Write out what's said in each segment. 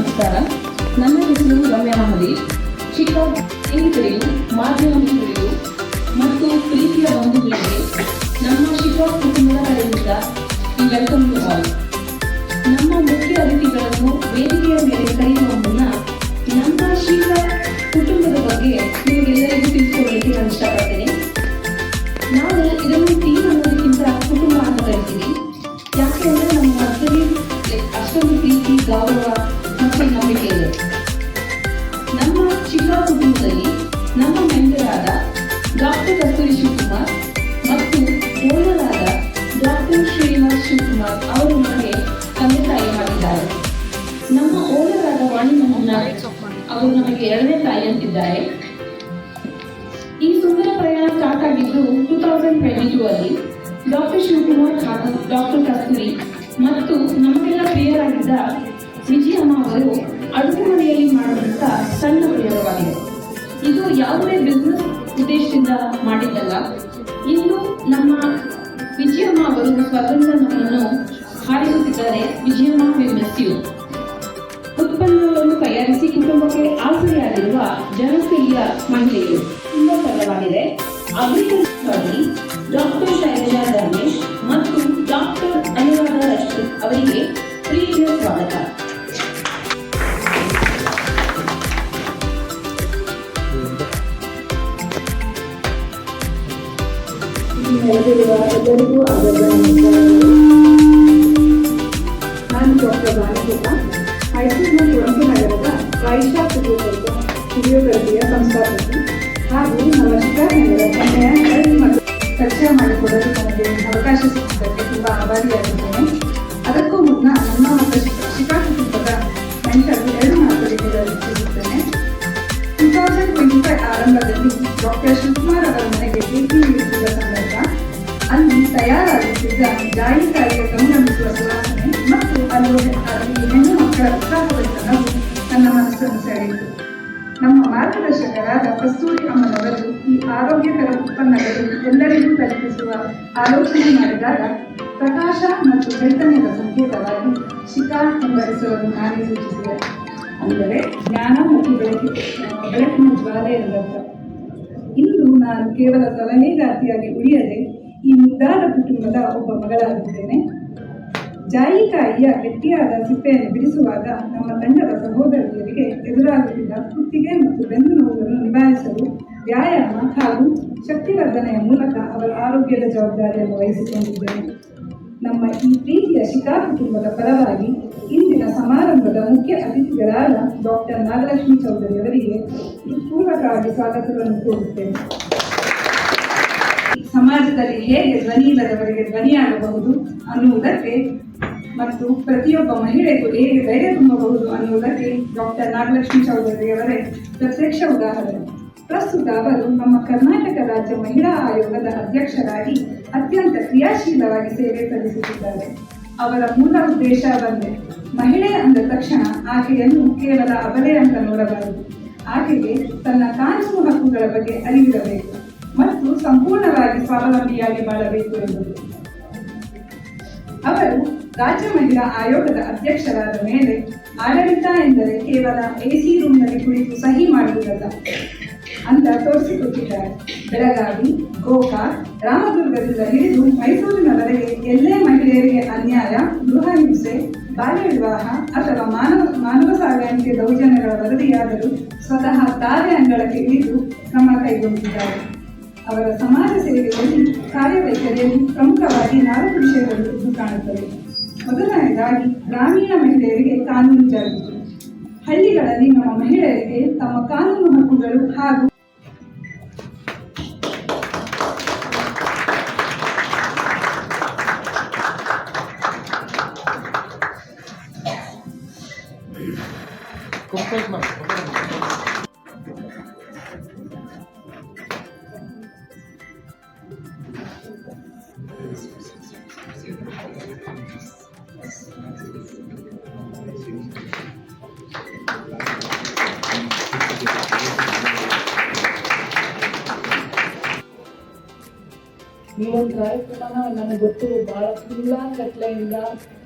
ನಮಸ್ಕಾರ. ನನ್ನ ಹೆಸರು ರಮ್ಯಾ ಮಹದೇಶ್. ಚಿಕ್ಕ ಸ್ನೇಹಿತರಿಗೂ ಮಾಧ್ಯಮ ಮಿತ್ರರಿಗೂ ಮತ್ತು ಪ್ರೀತಿಯ ಬಂಧುಗಳಿಗೆ ನಮ್ಮ ಶಿಖಾ ಕುಟುಂಬದ ಕಡೆಯಿಂದ ವೆಲ್ಕಮ್ ಟು ಆಲ್. ನಮ್ಮ ಮುಖ್ಯ ಅತಿಥಿಗಳನ್ನು ವೇದಿಕೆಯ ಮೇಲೆ ಕರೆಯುವ ಮುನ್ನ ನಮ್ಮ ಶಿಖಾ ಕುಟುಂಬದ ಬಗ್ಗೆ ನಿಮಗೆಲ್ಲರಿಗೂ ತಿಳಿಸಿಕೊಳ್ಳಲಿಕ್ಕೆ ನಾನು ಇಷ್ಟಪಡ್ತೇನೆ. ನಾವು ಇದನ್ನು ಟೀಮ್ ಅನ್ನೋದಕ್ಕಿಂತ ಕುಟುಂಬ ಅಂತ ಕರಿತೀವಿ. ಯಾಕೆ ಅಂದರೆ ನಮ್ಮ ಮಧ್ಯದಲ್ಲಿ ಅಷ್ಟೊಂದು ಪ್ರೀತಿ, ಗೌರವ ಮತ್ತು ನಂಬಿಕೆ ಇದೆ. ನಮ್ಮ ಶಿಖಾ ಕುಟುಂಬದಲ್ಲಿ ನಮ್ಮ ಮೆಂಟರಾದ ಡಾಕ್ಟರ್ ಕಸ್ತೂರಿ ಶಿವಕುಮಾರ್ ಮತ್ತು ಓನರಾದ ಡಾಕ್ಟರ್ ಶ್ರೀನಿವಾಸ್ ಶಿವಕುಮಾರ್ ಅವರು ನಮಗೆ ತಂದೆ ತಾಯಿ ಮಾಡಿದ್ದಾರೆ. ನಮ್ಮ ಓನರಾದ ವಾಣಿ ಮೋಹನ್ ಅವರು ನಮಗೆ ಎರಡನೇ ತಾಯಿ ಅಂತಿದ್ದಾರೆ. ಈ ಸುಂದರ ಪ್ರಯಾಣ ಸ್ಟಾರ್ಟ್ ಆಗಿದ್ದು 2022 ಅಲ್ಲಿ ಡಾಕ್ಟರ್ ಶಿವಕುಮಾರ್ ಹಾಗೂ ಡಾಕ್ಟರ್ ಕಸ್ತೂರಿ ಮತ್ತು ನಮಗೆಲ್ಲ ಪ್ರಿಯರಾಗಿದ್ದ ವಿಜಯಮ್ಮ ಅವರು ಅಡುಗೆ ಮನೆಯಲ್ಲಿ ಮಾಡುವಂಥ ಸಣ್ಣ ಪ್ರಯೋಗವಾಗಿದೆ. ಇದು ಯಾವುದೇ ಬಿಸ್ನೆಸ್ ಉದ್ದೇಶದಿಂದ ಮಾಡಿದ್ದಲ್ಲ. ಇನ್ನು ನಮ್ಮ ವಿಜಯಮ್ಮ ಅವರು ಸ್ವತಂತ್ರ ನಮ್ಮನ್ನು ಹಾರಿಸುತ್ತಿದ್ದಾರೆ. Vijayamma will miss you. ಉತ್ಪನ್ನಗಳನ್ನು ತಯಾರಿಸಿ ಕುಟುಂಬಕ್ಕೆ ಆಸರೆಯಾಗಿರುವ ಜನಪ್ರಿಯ ಮಹಿಳೆಯರು ತುಂಬಾ ಸರಳವಾಗಿದೆ. ಅಗ್ರಿಕಲ್ಚರ್ ಡಾಕ್ಟರ್ ಶೈಲಜಾ ಧರ್ಮೇಶ್ ಮತ್ತು ಡಾಕ್ಟರ್ ಅನುರಾಧ ರಜಪೂತ್ ಅವರಿಗೆ ಪ್ರೀತಿಯ ಸ್ವಾಗತ. ಎಲ್ಲರಿಗೂ ನಾನು ಡಾಕ್ಟರ್ ಬಾಲಕೃಷ್ಣ, ಮೈಸೂರಿನ ಕುವೆಂಪು ನಗರದ ವೈಶಾ ಫಿಸಿಯೋಥೆರಪಿಯ ಸಂಸ್ಥಾಪಕಿ ಹಾಗೂ ನಮ್ಮ ಶಿಖಾ ನಗರ ಸಮಯ ಮತ್ತು ಚರ್ಚೆ ಮಾಡಿಕೊಡಲು ನನಗೆ ಅವಕಾಶ ಸಿಕ್ಕಿದ್ದಕ್ಕೆ ತುಂಬ ಆಭಾರಿಯಾಗಿದ್ದೇನೆ. ಅದಕ್ಕೂ ಮುನ್ನ ನಮ್ಮ ಮತ್ತು ಶಿಖಾ ಕುಟುಂಬದ ಮೆಂಟರ್ 2 ಮಾತುಗಳನ್ನು ತಿಳಿಸುತ್ತೇನೆ. 2025 ಆರಂಭದಲ್ಲಿ ಡಾಕ್ಟರ್ ಶಿವಕುಮಾರ್ ಅವರ ಮನೆಗೆ ಭೇಟಿ ನೀಡುತ್ತಿದ್ದ ಸಂದರ್ಭ ಅಲ್ಲಿ ತಯಾರಾಗುತ್ತಿದ್ದ ಜಾಯಿಕಾಯಿಯ ಗಮನಿಸುವ ಸುವಾಸನೆ ಮತ್ತು ಅಲ್ಲಿ ಹೆಣ್ಣು ಮಕ್ಕಳ ಉತ್ಸಾಹವನ್ನು ನನ್ನ ಮನಸ್ಸನ್ನು ಸೆಳೆಯಿತು. ನಮ್ಮ ಮಾರ್ಗದರ್ಶಕರಾದ ಕಸ್ತೂರಿ ಅಮ್ಮನವರು ಈ ಆರೋಗ್ಯಕರ ಉತ್ಪನ್ನಗಳು ಎಲ್ಲರಿಗೂ ತಲುಪಿಸುವ ಆಲೋಚನೆ ಮಾಡಿದಾಗ ಪ್ರಕಾಶ ಮತ್ತು ಚೈತನ್ಯದ ಸಂಕೇತವಾಗಿ ಶಿಖಾ ಎಂಬ ಹೆಸರನ್ನು ನಾನೇ ಸೂಚಿಸಿದೆ. ಅಂದರೆ ಜ್ಞಾನ ಮತ್ತು ಬೆಳಕಿನ ಜ್ವಾಲೆ ಎಂದರ್ಥ. ಇಂದು ನಾನು ಕೇವಲ ಸಲಹೆಗಾರ್ತಿಯಾಗಿ ಉಳಿಯದೆ ಈ ಮುದ್ದಾದ ಕುಟುಂಬದ ಒಬ್ಬ ಮಗಳಾಗಿದ್ದೇನೆ. ಜಾಯಿಕಾಯಿಯ ಗಟ್ಟಿಯಾದ ಸಿಪ್ಪೆಯನ್ನು ಬಿಡಿಸುವಾಗ ನಮ್ಮ ತಂಡದ ಸಹೋದರಿಯರಿಗೆ ಎದುರಾಗುತ್ತಿದ್ದ ಕುತ್ತಿಗೆ ಮತ್ತು ಬೆನ್ನು ನೋವುಗಳನ್ನು ನಿಭಾಯಿಸಲು ವ್ಯಾಯಾಮ ಹಾಗೂ ಶಕ್ತಿವರ್ಧನೆಯ ಮೂಲಕ ಅವರ ಆರೋಗ್ಯದ ಜವಾಬ್ದಾರಿಯನ್ನು ವಹಿಸಿಕೊಂಡಿದ್ದೇನೆ. ನಮ್ಮ ಈ ಪ್ರೀತಿಯ ಶಿಖಾ ಕುಟುಂಬದ ಪರವಾಗಿ ಇಂದಿನ ಸಮಾರಂಭದ ಮುಖ್ಯ ಅತಿಥಿಗಳಾದ ಡಾಕ್ಟರ್ ನಾಗಲಕ್ಷ್ಮಿ ಚೌಧರಿ ಅವರಿಗೆ ಪೂರ್ವಕವಾಗಿ ಸ್ವಾಗತವನ್ನು ಕೋರುತ್ತೇನೆ. ಸಮಾಜದಲ್ಲಿ ಹೇಗೆ ಧ್ವನಿ ಇಲ್ಲದವರಿಗೆ ಧ್ವನಿಯಾಗಬಹುದು ಅನ್ನುವುದಕ್ಕೆ ಮತ್ತು ಪ್ರತಿಯೊಬ್ಬ ಮಹಿಳೆಗೂ ಹೇಗೆ ಧೈರ್ಯ ತುಂಬಬಹುದು ಅನ್ನುವುದಕ್ಕೆ ಡಾಕ್ಟರ್ ನಾಗಲಕ್ಷ್ಮಿ ಚೌಧರಿಯವರೇ ಪ್ರತ್ಯಕ್ಷ ಉದಾಹರಣೆ. ಪ್ರಸ್ತುತ ಅವರು ನಮ್ಮ ಕರ್ನಾಟಕ ರಾಜ್ಯ ಮಹಿಳಾ ಆಯೋಗದ ಅಧ್ಯಕ್ಷರಾಗಿ ಅತ್ಯಂತ ಕ್ರಿಯಾಶೀಲವಾಗಿ ಸೇವೆ ಸಲ್ಲಿಸುತ್ತಿದ್ದಾರೆ. ಅವರ ಮೂಲ ಉದ್ದೇಶ ಒಂದೇ: ಮಹಿಳೆ ಅಂದ ತಕ್ಷಣ ಆಕೆಯನ್ನು ಕೇವಲ ಅಬಲೆ ಅಂತ ನೋಡಬಾರದು. ಆಕೆಗೆ ತನ್ನ ಕಾನೂನು ಹಕ್ಕುಗಳ ಬಗ್ಗೆ ಅರಿವಿರಬೇಕು ಮತ್ತು ಸಂಪೂರ್ಣವಾಗಿ ಸ್ವಾವಲಂಬಿಯಾಗಿ ಬಾಳಬೇಕು ಎಂಬುದು. ಅವರು ರಾಜ್ಯ ಮಹಿಳಾ ಆಯೋಗದ ಅಧ್ಯಕ್ಷರಾದ ಮೇಲೆ ಆಡಳಿತ ಎಂದರೆ ಕೇವಲ AC ರೂಮ್ನಲ್ಲಿ ಕುಳಿತು ಸಹಿ ಮಾಡುವುದಲ್ಲ ಅಂತ ತೋರಿಸಿಕೊಟ್ಟಿದ್ದಾರೆ. ಬೆಳಗಾವಿ, ಗೋಕಾಕ್, ರಾಮದುರ್ಗದಿಂದ ಹಿಡಿದು ಮೈಸೂರಿನವರೆಗೆ ಎಲ್ಲೇ ಮಹಿಳೆಯರಿಗೆ ಅನ್ಯಾಯ, ಗೃಹ ಹಿಂಸೆ, ಬಾಲ್ಯ ವಿವಾಹ ಅಥವಾ ಮಾನವ ಸಾಗಾಣಿಕೆ ದೌರ್ಜನ್ಯಗಳ ವರದಿಯಾದರೂ ಸ್ವತಃ ತಾವೇ ಅಂಗಳಕ್ಕೆ ಇಳಿದು ಕ್ರಮ ಕೈಗೊಂಡಿದ್ದಾರೆ. ಅವರ ಸಮಾಜ ಸೇವೆಯಲ್ಲಿ ಕಾರ್ಯವೈಖರಿಯಲ್ಲಿ ಪ್ರಮುಖವಾಗಿ 4 ವಿಷಯಗಳು ಎದ್ದು ಕಾಣುತ್ತವೆ. ಮೊದಲನೇದಾಗಿ ಗ್ರಾಮೀಣ ಮಹಿಳೆಯರಿಗೆ ಕಾನೂನು ಜಾಗೃತಿ. ಹಳ್ಳಿಗಳಲ್ಲಿ ನಮ್ಮ ಮಹಿಳೆಯರಿಗೆ ತಮ್ಮ ಕಾನೂನು ಹಕ್ಕುಗಳು ಹಾಗೂ ಈ ಒಂದು ಕಾರ್ಯಕ್ರಮನ ನನಗೆ ಗೊತ್ತು ಭಾಳ ಫುಲ್ಲಾನ್ ಗಟ್ಲೆಯಿಂದ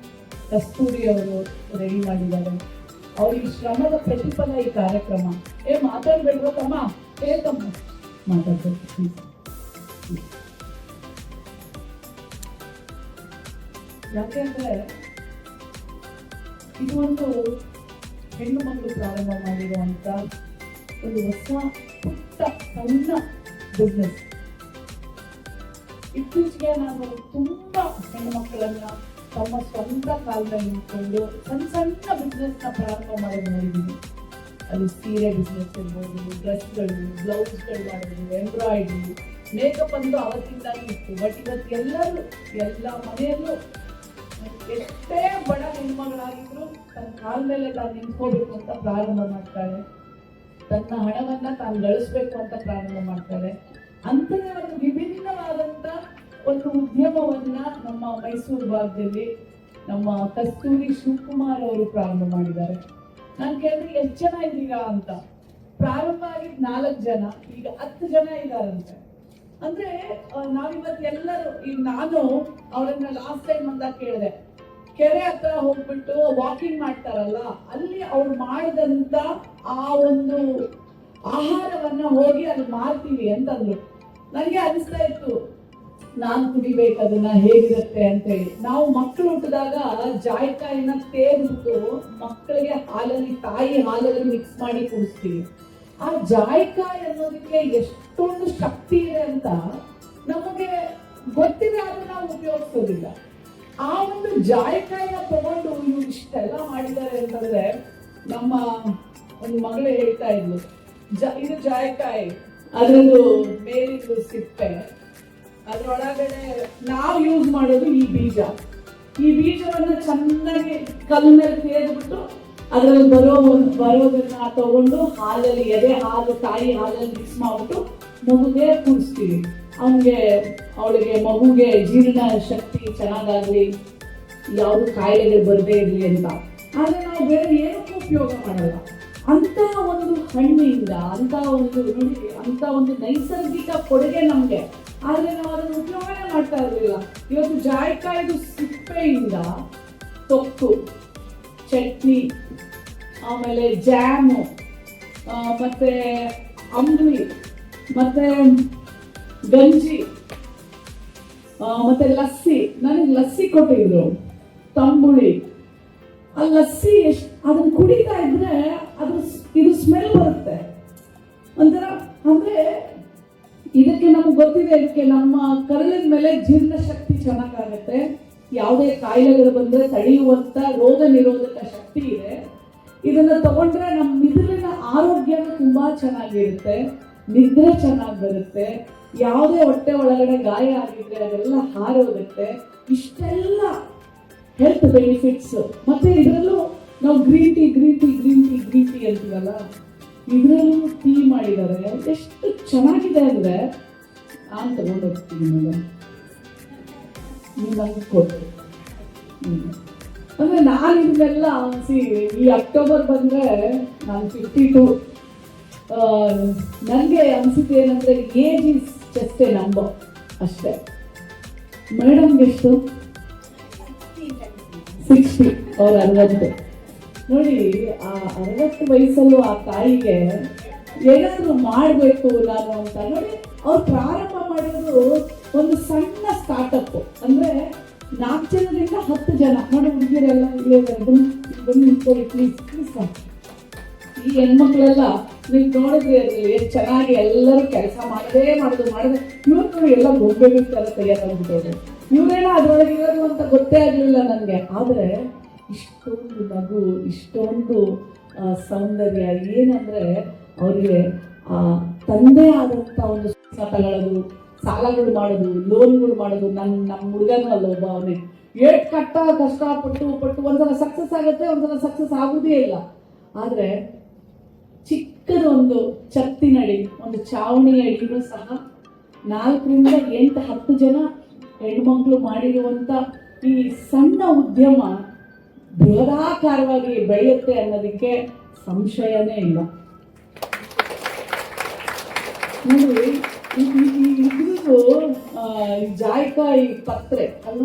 ಕಸ್ತೂರಿ ಅವರು ರೆಡಿ ಮಾಡಿದ್ದಾರೆ. ಅವ್ರಿಗೆ ಶ್ರಮದ ಪ್ರತಿಫಲ ಈ ಕಾರ್ಯಕ್ರಮ. ಮಾತಾಡ್ಬೇಡ್ವ ತಮ್ಮ? ತಮ್ಮ ಮಾತಾಡ್ಬೇಕು ಪ್ಲೀಸ್. ಯಾಕೆಂದ್ರೆ ಇದು ಒಂದು ಹೆಣ್ಣು ಮಕ್ಕಳು ಪ್ರಾರಂಭ ಮಾಡಿರುವಂತ ಒಂದು ಹೊಸ ಪುಟ್ಟ ಸಣ್ಣ ಬಿಸ್ನೆಸ್. ಇತ್ತೀಚೆಗೆ ನಾನು ತುಂಬಾ ಹೆಣ್ಣು ಮಕ್ಕಳನ್ನ ತಮ್ಮ ಸ್ವಂತ ಕಾಲದಲ್ಲಿ ನಿಂತ್ಕೊಂಡು ಸಣ್ಣ ಸಣ್ಣ ಬಿಸ್ನೆಸ್ ನ ಪ್ರಾರಂಭ ಮಾಡೋದು ನೋಡಿದ್ದೀನಿ. ಅದು ಸೀರೆ ಬಿಸ್ನೆಸ್ ಇರ್ಬೋದು, ಡ್ರೆಸ್ಗಳು, ಬ್ಲೌಸ್ಗಳು ಮಾಡೋದು, ಎಂಬ್ರಾಯ್ಡ್ರಿ, ಮೇಕಪ್ ಅಂತೂ ಅವತ್ತಿಂದಾಗಿ ಇತ್ತು. ಬಟ್ ಇವತ್ತು ಎಲ್ಲ ಮನೆಯಲ್ಲೂ ಎಷ್ಟೇ ಬಡ ಹೆಣ್ಮಗಳಾಗಿದ್ರು ತನ್ನ ಕಾಲ ಮೇಲೆ ತಾನು ನಿಂತ್ಕೋಬೇಕು ಅಂತ ಪ್ರಾರಂಭ ಮಾಡ್ತಾಳೆ. ತನ್ನ ಹಣವನ್ನ ತಾನು ಗಳಿಸ್ಬೇಕು ಅಂತ ಪ್ರಾರಂಭ ಮಾಡ್ತಾಳೆ. ಅಂತನೇ ಒಂದು ವಿಭಿನ್ನವಾದಂತ ಒಂದು ಉದ್ಯಮವನ್ನ ನಮ್ಮ ಮೈಸೂರು ಭಾಗದಲ್ಲಿ ನಮ್ಮ ಕಸ್ತೂರಿ ಶಿವಕುಮಾರ್ ಅವರು ಪ್ರಾರಂಭ ಮಾಡಿದ್ದಾರೆ. ನಾನು ಕೇಳಿದ್ರೆ ಎಷ್ಟು ಜನ ಇದೀಗ ಅಂತ. ಪ್ರಾರಂಭ ಆಗಿದ್ 4 ಜನ, ಈಗ 10 ಜನ ಇದ್ದಾರಂತೆ. ಅಂದ್ರೆ ನಾವಿವತ್ತು ಎಲ್ಲರೂ, ಈಗ ನಾನು ಅವರನ್ನ ಲಾಸ್ಟ್ ಟೈಮ್ ಅಂತ ಕೇಳಿದೆ, ಕೆರೆ ಹತ್ರ ಹೋಗ್ಬಿಟ್ಟು ವಾಕಿಂಗ್ ಮಾಡ್ತಾರಲ್ಲ, ಅಲ್ಲಿ ಅವ್ರು ಮಾಡಿದಂತ ಆ ಒಂದು ಆಹಾರವನ್ನ ಹೋಗಿ ಅಲ್ಲಿ ಮಾರ್ತೀವಿ ಅಂತಂದ್ರು. ನನಗೆ ಅನಿಸ್ತಾ ಇತ್ತು ನಾನ್ ಕುಡಿಬೇಕು ಅದನ್ನ, ಹೇಗಿರುತ್ತೆ ಅಂತ ಹೇಳಿ. ನಾವು ಮಕ್ಕಳು ಹುಟ್ಟಿದಾಗ ಜಾಯಿಕಾಯಿನ ತೇರ್ಬಿಟ್ಟು ಮಕ್ಕಳಿಗೆ ಹಾಲಲ್ಲಿ, ತಾಯಿ ಹಾಲಲ್ಲಿ ಮಿಕ್ಸ್ ಮಾಡಿ ಕುಡಿಸ್ತೀವಿ. ಆ ಜಾಯಿಕಾಯಿ ಅನ್ನೋದಕ್ಕೆ ಎಷ್ಟೊಂದು ಶಕ್ತಿ ಇದೆ ಅಂತ ನಮಗೆ ಗೊತ್ತಿದೆ, ಆದ್ರೆ ನಾವು ಉಪಯೋಗಿಸೋದಿಲ್ಲ. ಆ ಒಂದು ಜಾಯಿಕಾಯಿನ ತಗೊಂಡು ಇವ್ರು ಇಷ್ಟೆಲ್ಲ ಮಾಡಿದ್ದಾರೆ ಅಂತಂದ್ರೆ, ನಮ್ಮ ಒಂದು ಮಗಳು ಹೇಳ್ತಾ ಇದ್ಲು, ಇದು ಜಾಯಿಕಾಯಿ, ಅದರದ್ದು ಮೇಲಿದ್ದು ಸಿಪ್ಪೆ, ಅದ್ರೊಳಗಡೆ ನಾವು ಯೂಸ್ ಮಾಡೋದು ಈ ಬೀಜವನ್ನ ಚೆನ್ನಾಗಿ ಕಲ್ಲಿನಲ್ಲಿ ತೇದ್ಬಿಟ್ಟು ಅದ್ರಲ್ಲಿ ಬರೋದನ್ನ ತಗೊಂಡು ಹಾಲಲ್ಲಿ, ಎದೆ ಹಾಲು, ತಾಯಿ ಹಾಲಲ್ಲಿ ಮಿಕ್ಸ್ ಮಾಡ್ಬಿಟ್ಟು ಮಗುಗೆ ಕುಡಿಸ್ತೀವಿ. ಅವಳಿಗೆ ಮಗುಗೆ ಜೀರ್ಣ ಶಕ್ತಿ ಚೆನ್ನಾಗಾಗ್ಲಿ, ಯಾವುದು ಕಾಯಿಲೆಗಳು ಬರದೇ ಇರಲಿ ಅಂತ. ಆದ್ರೆ ನಾವು ಬೇರೆ ಏನಕ್ಕೂ ಉಪಯೋಗ ಮಾಡಲ್ಲ. ಅಂತ ಒಂದು ಹಣ್ಣಿಂದ, ಅಂತ ಒಂದು ನೈಸರ್ಗಿಕ ಕೊಡುಗೆ ನಮ್ಗೆ, ಆದ್ರೆ ನಾವು ಅದನ್ನು ಉಪಯೋಗನೇ ಮಾಡ್ತಾ ಇರಲಿಲ್ಲ. ಇವತ್ತು ಜಾಯಿಕಾಯಿದು ಸಿಪ್ಪೆಯಿಂದ ತೊಕ್ಕು, ಚಟ್ನಿ, ಆಮೇಲೆ ಜಾಮು, ಮತ್ತೆ ಅಂಬ್ಲಿ, ಮತ್ತೆ ಗಂಜಿ, ಮತ್ತೆ ಲಸ್ಸಿ. ನನಗೆ ಲಸ್ಸಿ ಕೊಟ್ಟಿದ್ರು, ತಂಬುಳಿ. ಆ ಲಸ್ಸಿ ಅದನ್ನ ಕುಡಿತಾ ಇದ್ರೆ ಇದು ಸ್ಮೆಲ್ ಬರುತ್ತೆ ಒಂಥರ. ಅಂದ್ರೆ ಇದಕ್ಕೆ ನಮ್ಗೆ ಗೊತ್ತಿದೆ, ಇದಕ್ಕೆ ನಮ್ಮ ಕರಳಿನ ಮೇಲೆ ಜೀರ್ಣ ಶಕ್ತಿ ಚೆನ್ನಾಗಾಗತ್ತೆ, ಯಾವುದೇ ಕಾಯಿಲೆಗಳು ಬಂದ್ರೆ ತಡೆಯುವಂತ ರೋಗ ನಿರೋಧಕ ಶಕ್ತಿ ಇದೆ. ಇದನ್ನ ತಗೊಂಡ್ರೆ ನಮ್ಮ ಮಿದುಳಿನ ಆರೋಗ್ಯನೂ ತುಂಬಾ ಚೆನ್ನಾಗಿರುತ್ತೆ, ನಿದ್ರೆ ಚೆನ್ನಾಗಿ ಬರುತ್ತೆ, ಯಾವುದೇ ಹೊಟ್ಟೆ ಒಳಗಡೆ ಗಾಯ ಆಗಿದ್ರೆ ಅದೆಲ್ಲ ಹಾರೋಗುತ್ತೆ. ಇಷ್ಟೆಲ್ಲ ಹೆಲ್ತ್ ಬೆನಿಫಿಟ್ಸ್. ಮತ್ತೆ ಇದರಲ್ಲೂ ನಾವು ಗ್ರೀನ್ ಟೀ ಅಂತೀವಲ್ಲ, ಇದರಲ್ಲೂ ಟೀ ಮಾಡಿದ್ದಾರೆ. ಎಷ್ಟು ಚೆನ್ನಾಗಿದೆ ಅಂದ್ರೆ ನಾನು ತಗೊಂಡೋಗ್ತೀನಿ ಮೇಡಮ್, ನೀವು ನನಗೆ ಕೊಡ್ತೀವಿ. ಅಂದ್ರೆ ನಾನು ಇದನ್ನೆಲ್ಲ ಈ ಅಕ್ಟೋಬರ್ ಬಂದ್ರೆ ನಾನು 52. ನನಗೆ ಅನ್ಸಿದ್ದು ಏನಂದ್ರೆ age is just A number ಅಷ್ಟೇ. ಮೇಡಮ್ಗೆ ಎಷ್ಟು? 60, ಅವ್ರು 60. ನೋಡಿ, ಆ 60 ವಯಸ್ಸಲ್ಲೂ ಆ ತಾಯಿಗೆ ಏನಾದ್ರು ಮಾಡಬೇಕು ನಾನು ಅಂತ. ನೋಡಿ, ಅವ್ರು ಪ್ರಾರಂಭ ಮಾಡಿದ್ರು ಒಂದು ಸಣ್ಣ ಸ್ಟಾರ್ಟಪ್. ಅಂದ್ರೆ 4 ಜನರಿಂದ 10 ಜನ. ನೋಡಿ, ಹುಡುಗಿಯರೆಲ್ಲ ಇಲ್ಲೇ ಬಂದು ನಿಂತ್ಕೊಳ್ಳಿ ಪ್ಲೀಸ್. ಈ ಹೆಣ್ಮಕ್ಳೆಲ್ಲ ನೀವು ನೋಡಿದ್ರಿ ಅದ್ರಲ್ಲಿ ಎಷ್ಟು ಚೆನ್ನಾಗಿ ಎಲ್ಲರೂ ಕೆಲಸ ಮಾಡದೆ ಇವ್ರು ನೋಡಿ ಎಲ್ಲ ಗೊಂಬೆಗಳ ತಯಾರಾಗ್ಬಿಟ್ಟವ್ರು. ಇವರೇನೋ ಅದ್ರೊಳಗೆ ಇರೋದು ಅಂತ ಗೊತ್ತೇ ಆಗಲಿಲ್ಲ ನನಗೆ. ಆದರೆ ಇಷ್ಟೊಂದು ನಗು, ಇಷ್ಟೊಂದು ಸೌಂದರ್ಯ. ಏನಂದ್ರೆ ಅವರಿಗೆ ತಂದೆ ಆದಂಥ ಒಂದು ತಗೊಳ್ಳೋದು, ಸಾಲಗಳು ಮಾಡೋದು, ಲೋನ್ಗಳು ಮಾಡೋದು. ನಮ್ಮ ಹುಡುಗನೂ ಅಲ್ಲ, ಒಬ್ಬ ಅವನೇ ಕಷ್ಟಪಟ್ಟು ಒಂದ್ಸಲ ಸಕ್ಸಸ್ ಆಗುತ್ತೆ, ಒಂದ್ಸಲ ಸಕ್ಸಸ್ ಆಗುವುದೇ ಇಲ್ಲ. ಆದರೆ ಚಿಕ್ಕದೊಂದು ಛತ್ತಿನಡಿ, ಒಂದು ಚಾವಣಿ ಅಡಿನೂ ಸಹ 4ರಿಂದ 8, 10 ಜನ ಹೆಣ್ಮಕ್ಳು ಮಾಡಿರುವಂತ ಈ ಸಣ್ಣ ಉದ್ಯಮ ಬೃಹದಾಕಾರವಾಗಿ ಬೆಳೆಯುತ್ತೆ ಅನ್ನೋದಕ್ಕೆ ಸಂಶಯನೇ ಇಲ್ಲ. ನೋಡಿ, ಇದು ಜಾಯಿಕಾಯಿ ಪತ್ರೆ ಅಲ್ಲ,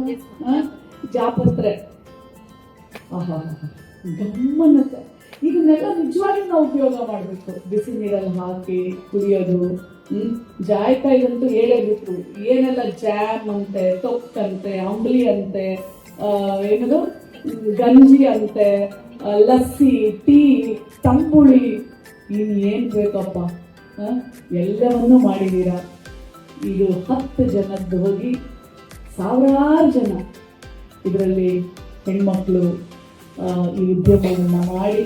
ಜಾಪತ್ರೆ, ಗಮ್ಮನ್ನತ್ತೆ. ಇದನ್ನೆಲ್ಲ ನಿಜವಾಗಿ ನಾವು ಉಪಯೋಗ ಮಾಡಬೇಕು. ಬಿಸಿ ನೀರಲ್ಲಿ ಹಾಕಿ ಕುಡಿಯೋದು. ಜಾಯಿಕಾಯಿಗಂತೂ ಹೇಳೇ ಬಿಟ್ರು, ಏನೆಲ್ಲ ಜಾಮ್ ಅಂತೆ, ತೊಕ್ಕಂತೆ, ಅಂಬ್ಲಿ ಅಂತೆ, ಏನದು ಗಂಜಿ ಅಂತೆ, ಲಸ್ಸಿ, ಟೀ, ತಂಬುಳಿ, ಇನ್ನು ಏನು ಬೇಕಪ್ಪ ಎಲ್ಲವನ್ನೂ ಮಾಡಿದ್ದೀರಾ. ಇದು 10 ಜನದ್ದು ಹೋಗಿ ಸಾವಿರಾರು ಜನ ಇದರಲ್ಲಿ ಹೆಣ್ಮಕ್ಳು ಈ ಉದ್ಯಮವನ್ನು ಮಾಡಿ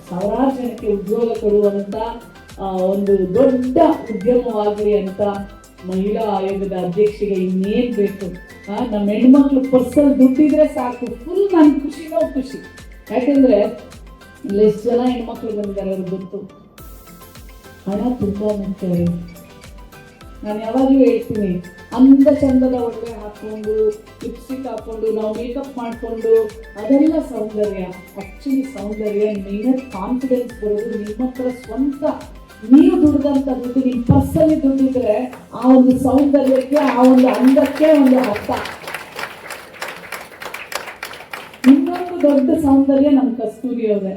ಸಾವಿರಾರು ಜನಕ್ಕೆ ಉದ್ಯೋಗ ಕೊಡುವಂಥ ಒಂದು ದೊಡ್ಡ ಉದ್ಯಮವಾಗಲಿ ಅಂತ ಮಹಿಳಾ ಆಯೋಗದ ಅಧ್ಯಕ್ಷೆಗೆ ಇನ್ನೇನು ಬೇಕು. ನಮ್ಮ ಹೆಣ್ಮಕ್ಳು ಪರ್ಸಲ್ ದುಡ್ಡಿದ್ರೆ ಸಾಕು, ಫುಲ್ ನನ್ನ ಖುಷಿನೋ ಖುಷಿ. ಯಾಕೆಂದರೆ ಇಲ್ಲೆಷ್ಟು ಜನ ಹೆಣ್ಮಕ್ಳು ಬಂದಿದ್ದಾರೆ ಅವ್ರಿಗೆ ಗೊತ್ತು, ಹಣ ತುಂಬ ಮುಖ್ಯ. ನಾನು ಯಾವಾಗಲೂ ಹೇಳ್ತೀನಿ, ಅಂದ ಚಂದದ ಒಡವೆ ಹಾಕ್ಕೊಂಡು, ಲಿಪ್ಸ್ಟಿಕ್ ಹಾಕ್ಕೊಂಡು, ನಾವು ಮೇಕಪ್ ಮಾಡಿಕೊಂಡು ಅದೆಲ್ಲ ಸೌಂದರ್ಯ. ಆ್ಯಕ್ಚುಲಿ ಸೌಂದರ್ಯ ನಿಮ್ಮ ಕಾನ್ಫಿಡೆನ್ಸ್ ಬರೋದು ನಿಮ್ಮ ಹತ್ರ ಸ್ವಂತ ನೀವು ದುಡ್ದಂಥ ದುಡ್ಡು ನಿಮ್ಮ ಪರ್ಸಲ್ಲಿ ದುಡ್ಡಿದ್ರೆ ಆ ಒಂದು ಸೌಂದರ್ಯಕ್ಕೆ, ಆ ಒಂದು ಅಂದಕ್ಕೆ ಒಂದು ಅರ್ಥ. ಇನ್ನೊಂದು ದೊಡ್ಡ ಸೌಂದರ್ಯ ನಮ್ಮ ಕಸ್ತೂರಿ ಅವರೇ.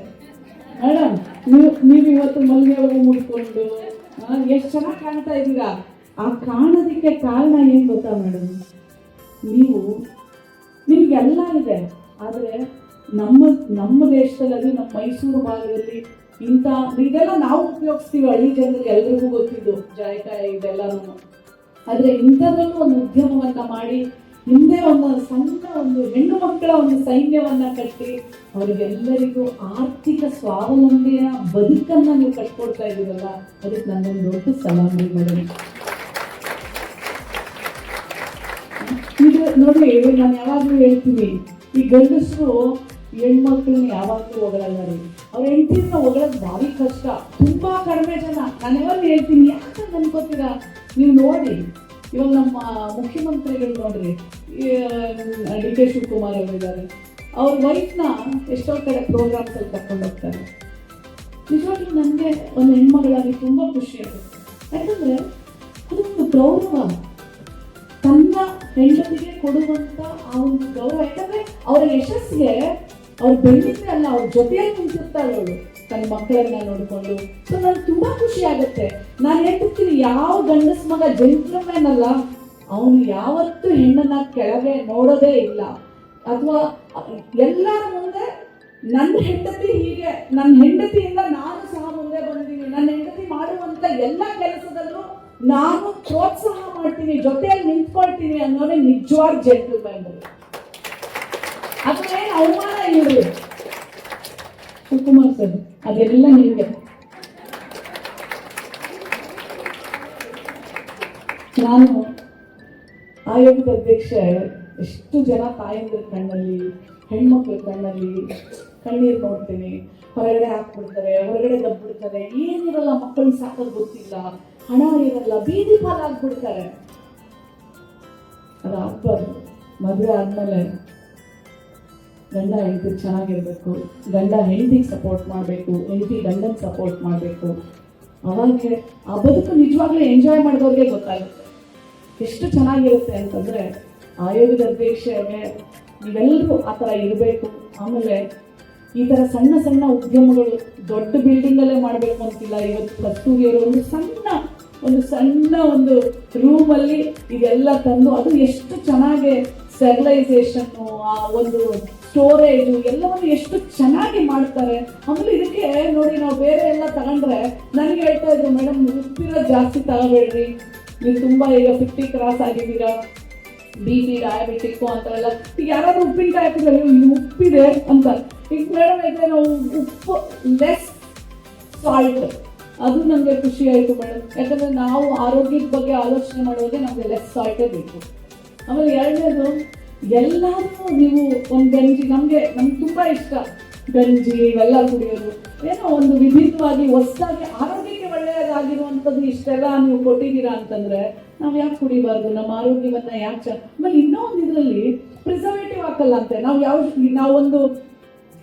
ಮೇಡಮ್, ನೀವು ಇವತ್ತು ಮಲ್ಲಿಗೆ ಹೂವು ಮುಡ್ಕೊಂಡು ಎಷ್ಟು ಚೆನ್ನಾಗಿ ಕಾಣ್ತಾ ಇದ್ದೀರಾ. ಆ ಕಾಣೋದಕ್ಕೆ ಕಾರಣ ಏನು ಗೊತ್ತಾ ಮೇಡಮ್? ನಿಮಗೆಲ್ಲ ಇದೆ, ಆದರೆ ನಮ್ಮ ದೇಶದಲ್ಲಿ, ನಮ್ಮ ಮೈಸೂರು ಭಾಗದಲ್ಲಿ ಇದೆಲ್ಲ ನಾವು ಉಪಯೋಗಿಸ್ತೀವಿ. ಹಳ್ಳಿ ಜನರಿಗೆ ಎಲ್ರಿಗೂ ಗೊತ್ತಿದ್ದು ಜಾಯಿಕಾಯಿ ಇದೆಲ್ಲನೂ. ಆದರೆ ಇಂಥದ್ರಲ್ಲೂ ಒಂದು ಉದ್ಯಮವನ್ನು ಮಾಡಿ ಹಿಂದೆ ಒಂದು ಸಣ್ಣ ಒಂದು ಹೆಣ್ಣು ಮಕ್ಕಳ ಒಂದು ಸೈನ್ಯವನ್ನು ಕಟ್ಟಿ ಅವರಿಗೆಲ್ಲರಿಗೂ ಆರ್ಥಿಕ ಸ್ವಾವಲಂಬಿಯ ಬದುಕನ್ನು ನೀವು ಕಟ್ಕೊಡ್ತಾ ಇದ್ದೀರಲ್ಲ, ಅದಕ್ಕೆ ನನ್ನೊಂದು ದೊಡ್ಡ ಸಲಾಮಿ ಮೇಡಮ್. ಇದು ನೋಡಿ, ನಾನು ಯಾವಾಗಲೂ ಹೇಳ್ತೀನಿ, ಈ ಗಂಡಸರು ಹೆಣ್ಮಕ್ಳನ್ನ ಯಾವಾಗಲೂ ಹೊಗಳಲ್ಲ ರೀ. ಅವ್ರ ಹೆಂಡತಿನ ಹೊಗಳೋದು ಭಾರಿ ಕಷ್ಟ, ತುಂಬ ಕಡಿಮೆ ಜನ. ನಾನು ಯಾವಾಗ ಹೇಳ್ತೀನಿ, ಯಾಕೆ ಅನ್ಕೋತೀರಾ? ನೀವು ನೋಡಿ, ಇವಾಗ ನಮ್ಮ ಮುಖ್ಯಮಂತ್ರಿಗಳು ನೋಡ್ರಿ, ಡಿ.ಕೆ. ಶಿವಕುಮಾರ್ ಅವರಿದ್ದಾರೆ. ಅವ್ರ ವೈಫ್ನ ಎಷ್ಟೋ ಕಡೆ ಪ್ರೋಗ್ರಾಮ್ಸಲ್ಲಿ ಕರ್ಕೊಂಡು ಹೋಗ್ತಾರೆ. ನಿಜವಾಗ್ಲೂ ನನಗೆ ಒಂದು ಹೆಣ್ಮಗಳಾಗಿ ತುಂಬ ಖುಷಿ ಆಗುತ್ತೆ. ಯಾಕಂದರೆ ಅದೊಂದು ಗೌರವ, ತನ್ನ ಹೆಂಡತಿಗೆ ಕೊಡುವಂಥ ಆ ಒಂದು ಗೌರವ. ಯಾಕಂದರೆ ಅವರ ಯಶಸ್ಸಿಗೆ ಅವ್ರು ಬೆಳ್ಳಿದ್ರೆ ಅಲ್ಲ, ಅವ್ರ ಜೊತೆಯಲ್ಲಿ ನಿಂತಿರ್ತಾಳೆ ಅವಳು ತನ್ನ ಮಕ್ಕಳನ್ನ ನೋಡಿಕೊಂಡು. ಸೊ ನನಗೆ ತುಂಬ ಖುಷಿ ಆಗುತ್ತೆ. ನಾನು ಹೇಳ್ತಿರ್ತೀನಿ, ಯಾವ ಗಂಡಸ್ ಮಗ ಜೆಂಟ್ಲ್ಮ್ಯಾನ್ ಅಲ್ಲ, ಅವನು ಯಾವತ್ತೂ ಹೆಣ್ಣನ್ನ ಕೆಳಗೆ ನೋಡೋದೇ ಇಲ್ಲ. ಅಥವಾ ಎಲ್ಲರ ಮುಂದೆ ನನ್ನ ಹೆಂಡತಿ ಹೀಗೆ, ನನ್ನ ಹೆಂಡತಿಯಿಂದ ನಾನು ಸಹ ಮುಂದೆ ಬಂದೀನಿ, ನನ್ನ ಹೆಂಡತಿ ಮಾಡುವಂಥ ಎಲ್ಲ ಕೆಲಸದಲ್ಲೂ ನಾನು ಪ್ರೋತ್ಸಾಹ ಮಾಡ್ತೀನಿ, ಜೊತೆಯಲ್ಲಿ ನಿಂತ್ಕೊಳ್ತೀನಿ ಅನ್ನೋದೇ ನಿಜವಾದ ಜೆಂಟ್ಲ್ಮ್ಯಾನ್. ಅದೇನು ಅವಮಾನ ಇವ್ರಿ ಶಿವಕುಮಾರ್ ಸರ್, ಅದೆಲ್ಲ ನಿಮಗೆ. ನಾನು ಆಯೋಗದ ಅಧ್ಯಕ್ಷೆ, ಎಷ್ಟು ಜನ ತಾಯಂದ್ರ ಕಣ್ಣಲ್ಲಿ, ಹೆಣ್ಮಕ್ಳ ಕಣ್ಣಲ್ಲಿ ಕಣ್ಣೀರು ನೋಡ್ತೀನಿ. ಹೊರಗಡೆ ಹಾಕ್ಬಿಡ್ತಾರೆ, ಹೊರಗಡೆ ದಬ್ಬಿಡ್ತಾರೆ, ಏನಿರಲ್ಲ, ಮಕ್ಕಳನ್ನ ಸಾಕೋದು ಗೊತ್ತಿಲ್ಲ, ಹಣ ಇರಲ್ಲ, ಬೀದಿ ಪಾಲಾಗ್ಬಿಡ್ತಾರೆ. ಅದಾಗಬಾರ್ದು. ಮದುವೆ ಆದಮೇಲೆ ಗಂಡ ಹೆಂಡತಿ ಚೆನ್ನಾಗಿರ್ಬೇಕು, ಗಂಡ ಹೆಂಡತಿಗೆ ಸಪೋರ್ಟ್ ಮಾಡಬೇಕು, ಹೆಂಡತಿ ಗಂಡನ ಸಪೋರ್ಟ್ ಮಾಡಬೇಕು. ಅವಾಗ ಆ ಬದುಕು ನಿಜವಾಗ್ಲೂ ಎಂಜಾಯ್ ಮಾಡಿದವ್ರಿಗೆ ಗೊತ್ತಾಗುತ್ತೆ ಎಷ್ಟು ಚೆನ್ನಾಗಿರುತ್ತೆ ಅಂತಂದರೆ. ಆಯೋಗದ ಅಧ್ಯಕ್ಷೆಗೆ ನೀವೆಲ್ಲರೂ ಆ ಥರ ಇರಬೇಕು. ಆಮೇಲೆ ಈ ಥರ ಸಣ್ಣ ಸಣ್ಣ ಉದ್ಯಮಗಳು ದೊಡ್ಡ ಬಿಲ್ಡಿಂಗಲ್ಲೇ ಮಾಡಬೇಕು ಅಂತಿಲ್ಲ. ಇವತ್ತು ಕಸ್ತೂರಿಯವರು ಒಂದು ಸಣ್ಣ ಒಂದು ರೂಮಲ್ಲಿ ಇದೆಲ್ಲ ತಂದು, ಅದು ಎಷ್ಟು ಚೆನ್ನಾಗಿ ಸ್ಟೆರಿಲೈಸೇಷನ್ನು, ಆ ಒಂದು ಸ್ಟೋರೇಜು ಎಲ್ಲವನ್ನು ಎಷ್ಟು ಚೆನ್ನಾಗಿ ಮಾಡ್ತಾರೆ. ಆಮೇಲೆ ಇದಕ್ಕೆ ನೋಡಿ, ನಾವು ಬೇರೆ ಎಲ್ಲ ತಗೊಂಡ್ರೆ ನನಗೆ ಹೇಳ್ತಾ ಇದ್ರು, ಮೇಡಮ್ ಉಪ್ಪಿರೋದು ಜಾಸ್ತಿ ತಗೋಬೇಡ್ರಿ, ನೀವು ತುಂಬ ಈಗ 50 ಕ್ರಾಸ್ ಆಗಿದ್ದೀರಾ, BP ಡಯಾಬಿಟಿಕ್ಕು ಅಂತಾರೆಲ್ಲ. ಈಗ ಯಾರಾದ್ರೂ ಉಪ್ಪಿನಕಾಯಿ ಹಾಕಿದ್ರೆ ಇದು ಉಪ್ಪಿದೆ ಅಂತ. ಈಗ ಮೇಡಮ್ ಇದೆ, ನಾವು ಉಪ್ಪು ಲೆಸ್ ಸಾಲ್ಟ್, ಅದು ನನಗೆ ಖುಷಿ ಆಯಿತು ಮೇಡಮ್. ಯಾಕಂದರೆ ನಾವು ಆರೋಗ್ಯದ ಬಗ್ಗೆ ಆಲೋಚನೆ ಮಾಡುವಾಗ ನಮಗೆ ಲೆಸ್ ಸಾಲ್ಟೇ ಬೇಕು. ಆಮೇಲೆ ಎರಡನೇದು, ಎಲ್ಲಾದರೂ ನೀವು ಒಂದು ಗಂಜಿ, ನಮ್ಗೆ ತುಂಬ ಇಷ್ಟ ಗಂಜಿ ಇವೆಲ್ಲ ಕುಡಿಯೋದು. ಏನೋ ಒಂದು ವಿಭಿನ್ನವಾಗಿ ಹೊಸದಾಗಿ ಆರೋಗ್ಯಕ್ಕೆ ಒಳ್ಳೆಯದಾಗಿರುವಂಥದ್ದು ಇಷ್ಟೆಲ್ಲ ನೀವು ಕೊಟ್ಟಿದ್ದೀರಾ ಅಂತಂದರೆ ನಾವು ಯಾಕೆ ಕುಡಿಬಾರ್ದು? ನಮ್ಮ ಆರೋಗ್ಯವನ್ನು ಯಾಕೆ ಆಮೇಲೆ ಇನ್ನೂ ಒಂದು ಇದರಲ್ಲಿ ಪ್ರಿಸರ್ವೇಟಿವ್ ಹಾಕಲ್ಲ ಅಂತೆ. ನಾವೊಂದು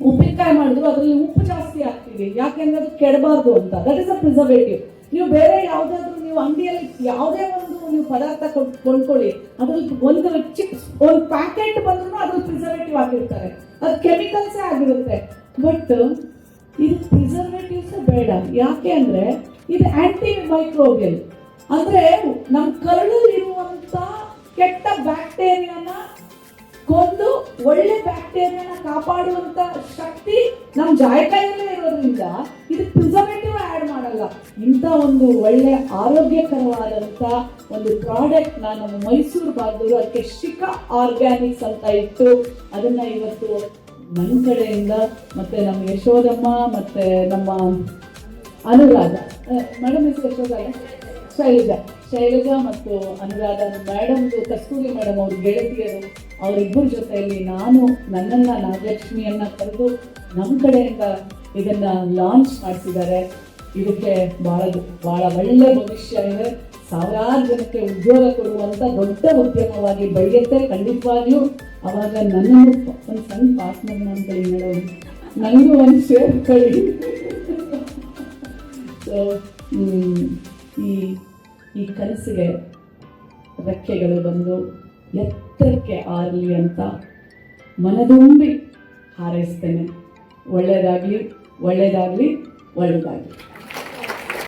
ಉಪ್ಪಿನಕಾಯಿ ಮಾಡಿದ್ರು ಅದರಲ್ಲಿ ಉಪ್ಪು ಜಾಸ್ತಿ ಹಾಕ್ತೀವಿ, ಯಾಕೆಂದರೆ ಅದು ಕೆಡಬಾರ್ದು ಅಂತ. That is a preservative. ನೀವು ಬೇರೆ ಯಾವುದಾದ್ರೂ ನೀವು ಅಂಗಡಿಯಲ್ಲಿ ಯಾವುದೇ ಒಂದು ನೀವು ಪದಾರ್ಥ ಕೊಂಡ್ಕೊಳ್ಳಿ, ಅದ್ರಲ್ಲಿ ಒಂದು ಪ್ಯಾಕೆಟ್ ಬಂದ್ರೂ ಅದ್ರಲ್ಲಿ ಪ್ರಿಸರ್ವೇಟಿವ್ ಹಾಕಿರ್ತಾರೆ, ಅದು ಕೆಮಿಕಲ್ಸೇ ಆಗಿರುತ್ತೆ. ಬಟ್ ಇದು ಪ್ರಿಸರ್ವೇಟಿವ್ಸ್ ಬೇಡ. ಯಾಕೆ ಅಂದ್ರೆ ಇದು ಆಂಟಿ ಮೈಕ್ರೋಬಿಯಲ್, ಅಂದ್ರೆ ನಮ್ಮ ಕರಳಲ್ಲಿ ಇರುವಂತ ಕೆಟ್ಟ ಬ್ಯಾಕ್ಟೀರಿಯಾನ ಕೊಂದು ಒಳ್ಳೆ ಬ್ಯಾಕ್ಟೀರಿಯಾನ ಕಾಪಾಡುವಂತ ಶಕ್ತಿ ನಮ್ಮ ಜಾಯಿಕಾಯಲ್ಲೇ ಇರೋದ್ರಿಂದ ಇದು ಪ್ರಿಸರ್ವೇಟಿವ್ ಆ್ಯಡ್ ಮಾಡಲ್ಲ. ಇಂಥ ಒಂದು ಒಳ್ಳೆ ಆರೋಗ್ಯಕರವಾದಂಥ ಒಂದು ಪ್ರಾಡಕ್ಟ್ ನಮ್ಮ ಮೈಸೂರು ಭಾಗದವರು ಅದಕ್ಕೆ ಶಿಖಾ ಆರ್ಗ್ಯಾನಿಕ್ಸ್ ಅಂತ ಇಟ್ಟು ಅದನ್ನ ಇವತ್ತು ನನ್ನ ಕಡೆಯಿಂದ ಮತ್ತೆ ನಮ್ಮ ಯಶೋದಮ್ಮ ಮತ್ತೆ ನಮ್ಮ ಅನುರಾಧ ಮೇಡಮ್ ಹೆಸರು ಯಶೋದ ಶೈಲಜಾ ಮತ್ತು ಅನುರಾಧ ಮೇಡಮ್ದು ಕಸ್ತೂರಿ ಮೇಡಮ್ ಅವ್ರ ಗೆಳತಿಯರು ಅವರಿಬ್ಬರ ಜೊತೆಯಲ್ಲಿ ನನ್ನನ್ನು ನಾಗಲಕ್ಷ್ಮಿಯನ್ನ ಕರೆದು ನಮ್ಮ ಕಡೆಯಿಂದ ಇದನ್ನ ಲಾಂಚ್ ಮಾಡಿಸಿದ್ದಾರೆ. ಇದಕ್ಕೆ ಭಾಳ ಒಳ್ಳೆ ಭವಿಷ್ಯ ಇದೆ. ಸಾವಿರಾರು ಜನಕ್ಕೆ ಉದ್ಯೋಗ ಕೊಡುವಂಥ ದೊಡ್ಡ ಉದ್ಯಮವಾಗಿ ಬೆಳೆಯುತ್ತೆ ಖಂಡಿತವಾಗ್ಲೂ. ಅವಾಗ ನನ್ನನ್ನು ಒಂದು ಸಣ್ಣ ಪಾರ್ಟ್ನರ್ ಮಾಡ್ಕೊಳ್ಳಿ ಮೇಡಮ್, ನನಗೂ ಒಂದು ಸೇರ್ಕೊಳ್ಳಿ. ಸೊ ಈ ಕನಸಿಗೆ ರೆಕ್ಕೆಗಳು ಬಂದು ಎತ್ತರಕ್ಕೆ ಆರಲಿ ಅಂತ ಮನದುಂಬಿ ಹಾರೈಸ್ತೇನೆ. ಒಳ್ಳೆಯದಾಗಲಿ.